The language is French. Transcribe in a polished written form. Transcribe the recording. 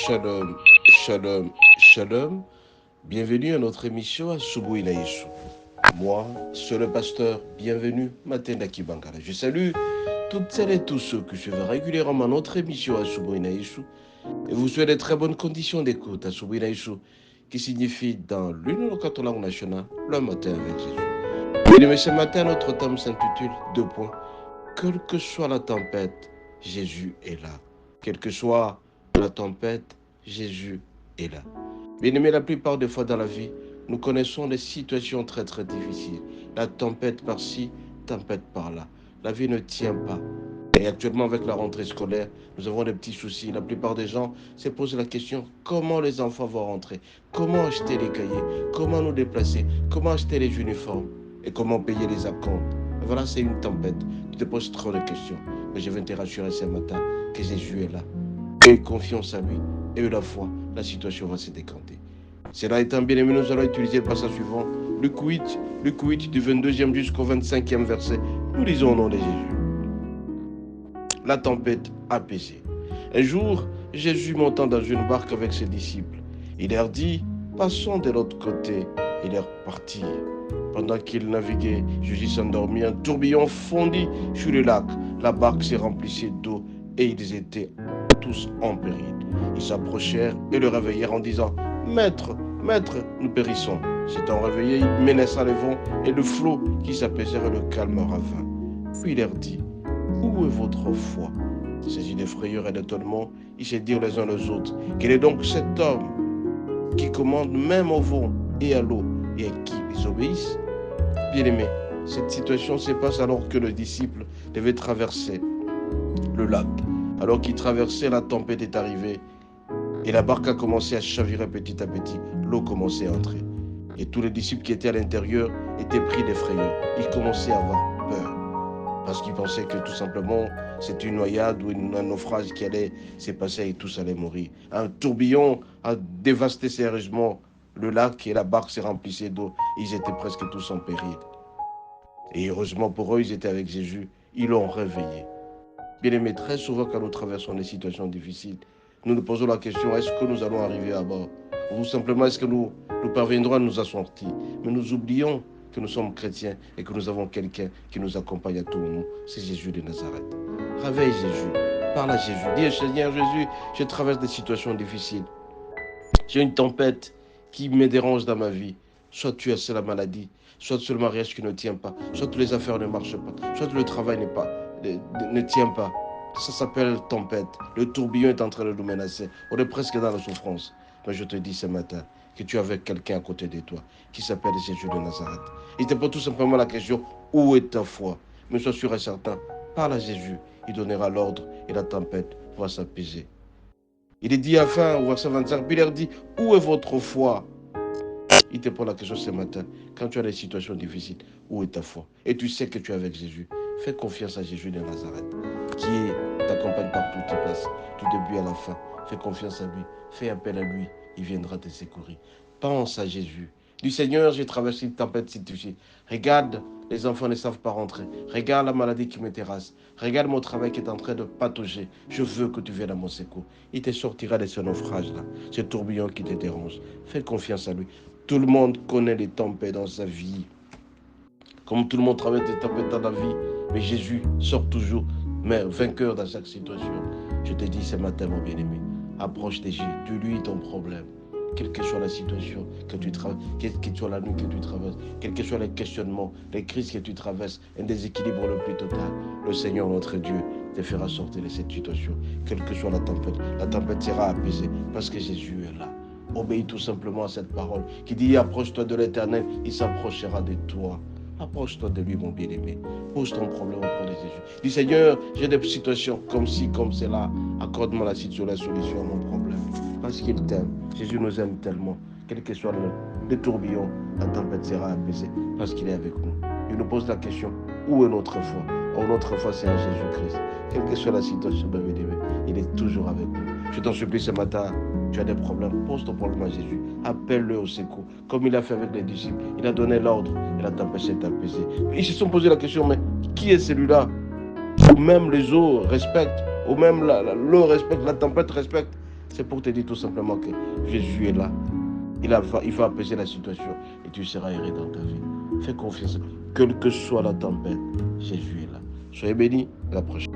Shalom, shalom, shalom. Bienvenue à notre émission à Asubuhi na Yesu. Moi, c'est le pasteur. Bienvenue, Matenda Kibangala. Je salue toutes celles et tous ceux qui suivent régulièrement notre émission à Asubuhi na Yesu et vous souhaite de très bonnes conditions d'écoute à Asubuhi na Yesu, qui signifie dans l'une de nos quatre langues nationales, le matin avec Jésus. Bien, mais ce matin, notre thème s'intitule 2 points. Quelle que soit la tempête, Jésus est là. Quelle que soit la tempête, Jésus est là. Bien aimé, la plupart des fois dans la vie, nous connaissons des situations très très difficiles. La tempête par-ci, tempête par-là. La vie ne tient pas. Et actuellement, avec la rentrée scolaire, nous avons des petits soucis. La plupart des gens se posent la question, comment les enfants vont rentrer? Comment acheter les cahiers? Comment nous déplacer? Comment acheter les uniformes? Et comment payer les acomptes? Voilà, c'est une tempête. Tu te poses trop de questions. Mais je viens te rassurer ce matin que Jésus est là. Et confiance à lui. Et la foi, la situation va se décanter. Cela étant bien aimé, nous allons utiliser le passage suivant. Luc 8 du 22e jusqu'au 25e verset. Nous lisons au nom de Jésus. La tempête apaisée. Un jour, Jésus montant dans une barque avec ses disciples, il leur dit, passons de l'autre côté. Ils leur partirent. Pendant qu'ils naviguaient, Jésus s'endormit, un tourbillon fondit sur le lac. La barque se remplissait d'eau et ils étaient tous en péril. Ils s'approchèrent et le réveillèrent en disant, Maître, Maître, nous périssons. S'étant réveillé, il menaça le vent et le flot qui s'apaisèrent le calme revint. Puis il leur dit, où est votre foi? Saisis de frayeur et d'étonnement, ils se dirent les uns les autres, quel est donc cet homme qui commande même au vent et à l'eau et à qui ils obéissent? Bien-aimés, cette situation se passe alors que le disciple devait traverser le lac. Alors qu'il traversait, la tempête est arrivée et la barque a commencé à chavirer petit à petit. L'eau commençait à entrer. Et tous les disciples qui étaient à l'intérieur étaient pris de frayeur. Ils commençaient à avoir peur parce qu'ils pensaient que tout simplement c'était une noyade ou un naufrage qui allait se passer et tous allaient mourir. Un tourbillon a dévasté sérieusement le lac et la barque s'est remplissée d'eau. Ils étaient presque tous en péril. Et heureusement pour eux, ils étaient avec Jésus. Ils l'ont réveillé. Bien aimé, très souvent quand nous traversons des situations difficiles, nous nous posons la question, est-ce que nous allons arriver à bord? Ou simplement, est-ce que nous parviendrons à nous en sortir? Mais nous oublions que nous sommes chrétiens et que nous avons quelqu'un qui nous accompagne à tout moment. C'est Jésus de Nazareth. Réveille Jésus, parle à Jésus. Dis, Seigneur Jésus, je traverse des situations difficiles. J'ai une tempête qui me dérange dans ma vie. Soit tu as la maladie, soit le mariage qui ne tient pas, soit les affaires ne marchent pas, soit le travail ne tient pas. Ça s'appelle tempête. Le tourbillon est en train de nous menacer. On est presque dans la souffrance. Mais je te dis ce matin que tu as avec quelqu'un à côté de toi qui s'appelle Jésus de Nazareth. Il te pose tout simplement la question, où est ta foi? Mais sois sûr et certain, parle à Jésus, il donnera l'ordre et la tempête va s'apaiser. Il est dit à fin, au verset 25, puis il leur dit, où est votre foi? Il te pose la question ce matin, quand tu as des situations difficiles, où est ta foi? Et tu sais que tu es avec Jésus. Fais confiance à Jésus de Nazareth, qui t'accompagne par toutes tes places, du début à la fin. Fais confiance à lui, fais appel à lui, il viendra te secourir. Pense à Jésus. Du Seigneur, j'ai traversé une tempête si difficile. Regarde, les enfants ne savent pas rentrer. Regarde la maladie qui me terrasse. Regarde mon travail qui est en train de patauger. Je veux que tu viennes à mon secours. Il te sortira de ce naufrage-là, ce tourbillon qui te dérange. Fais confiance à lui. Tout le monde connaît les tempêtes dans sa vie. Comme tout le monde traverse des tempêtes dans la vie, mais Jésus sort toujours, mais vainqueur dans chaque situation. Je te dis ce matin, mon bien-aimé, approche de Jésus, dis-lui ton problème. Quelle que soit la situation que tu traverses, quelle que soit la nuit que tu traverses, quels que soient les questionnements, les crises que tu traverses, un déséquilibre le plus total, le Seigneur notre Dieu te fera sortir de cette situation. Quelle que soit la tempête sera apaisée parce que Jésus est là. Obéis tout simplement à cette parole qui dit, approche-toi de l'Éternel, il s'approchera de toi. Approche-toi de lui, mon bien-aimé. Pose ton problème auprès de Jésus. Dis, Seigneur, j'ai des situations comme ci, comme cela. Accorde-moi la solution à mon problème. Parce qu'il t'aime. Jésus nous aime tellement. Quel que soit le tourbillon, la tempête sera apaisée. Parce qu'il est avec nous. Il nous pose la question, où est notre foi? Oh, notre foi, c'est en Jésus-Christ. Quelle que soit la situation, mon bien-aimé, il est toujours avec nous. Je t'en supplie ce matin, tu as des problèmes, pose ton problème à Jésus. Appelle-le au secours. Comme il a fait avec les disciples, il a donné l'ordre et la tempête s'est apaisée. Ils se sont posé la question, mais qui est celui-là? Ou même les eaux respectent, ou même l'eau respecte, la tempête respecte. C'est pour te dire tout simplement que Jésus est là. Il va apaiser la situation et tu seras heureux dans ta vie. Fais confiance. Quelle que soit la tempête, Jésus est là. Soyez bénis. À la prochaine.